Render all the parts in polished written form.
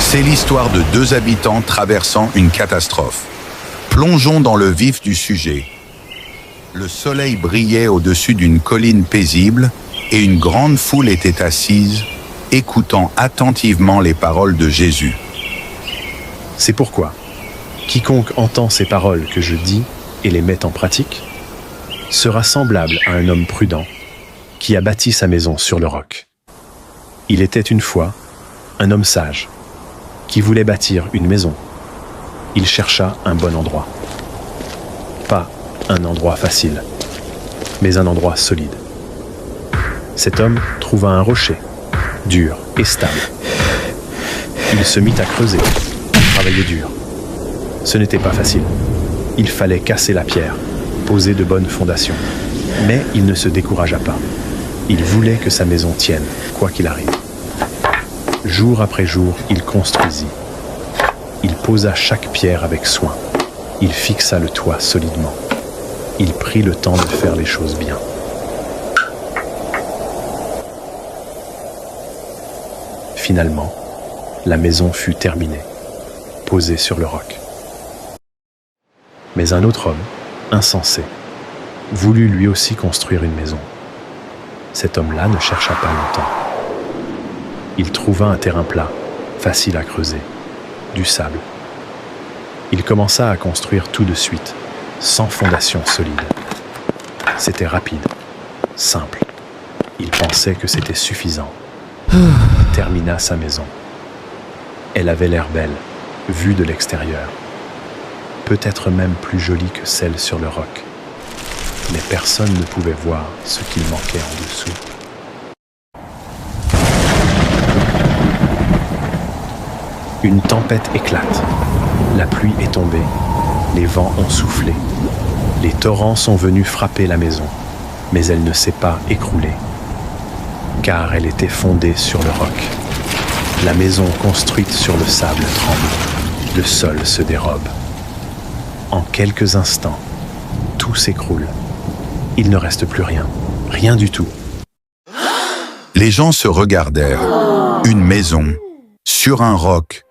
C'est l'histoire de deux habitants traversant une catastrophe. Plongeons dans le vif du sujet. Le soleil brillait au-dessus d'une colline paisible et une grande foule était assise, écoutant attentivement les paroles de Jésus. C'est pourquoi quiconque entend ces paroles que je dis et les met en pratique sera semblable à un homme prudent qui a bâti sa maison sur le roc. Il était une fois un homme sage qui voulait bâtir une maison. Il chercha un bon endroit. Pas un endroit facile, mais un endroit solide. Cet homme trouva un rocher, dur et stable. Il se mit à creuser, à travailler dur. Ce n'était pas facile. Il fallait casser la pierre, poser de bonnes fondations. Mais il ne se découragea pas. Il voulait que sa maison tienne, quoi qu'il arrive. Jour après jour, il construisit. Il posa chaque pierre avec soin. Il fixa le toit solidement. Il prit le temps de faire les choses bien. Finalement, la maison fut terminée, posée sur le roc. Mais un autre homme, insensé, voulut lui aussi construire une maison. Cet homme-là ne chercha pas longtemps. Il trouva un terrain plat, facile à creuser, du sable. Il commença à construire tout de suite, sans fondation solide. C'était rapide, simple. Il pensait que c'était suffisant. Il termina sa maison. Elle avait l'air belle, vue de l'extérieur. Peut-être même plus jolie que celle sur le roc. Mais personne ne pouvait voir ce qu'il manquait en dessous. Une tempête éclate. La pluie est tombée. Les vents ont soufflé. Les torrents sont venus frapper la maison. Mais elle ne s'est pas écroulée. Car elle était fondée sur le roc. La maison construite sur le sable tremble. Le sol se dérobe. En quelques instants, tout s'écroule. Il ne reste plus rien. Rien du tout. Les gens se regardèrent. Une maison, sur un roc.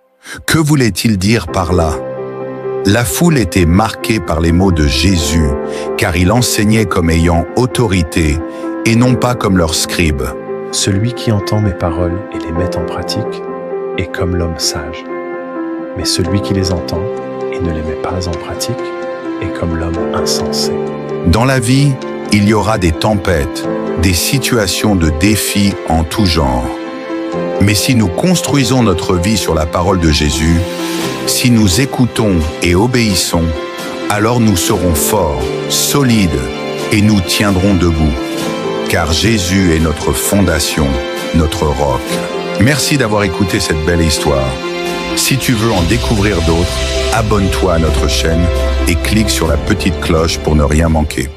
Que voulait-il dire par là? La foule était marquée par les mots de Jésus, car il enseignait comme ayant autorité, et non pas comme leur scribe. Celui qui entend mes paroles et les met en pratique est comme l'homme sage. Mais celui qui les entend et ne les met pas en pratique est comme l'homme insensé. Dans la vie, il y aura des tempêtes, des situations de défis en tout genre. Mais si nous construisons notre vie sur la parole de Jésus, si nous écoutons et obéissons, alors nous serons forts, solides et nous tiendrons debout. Car Jésus est notre fondation, notre roc. Merci d'avoir écouté cette belle histoire. Si tu veux en découvrir d'autres, abonne-toi à notre chaîne et clique sur la petite cloche pour ne rien manquer.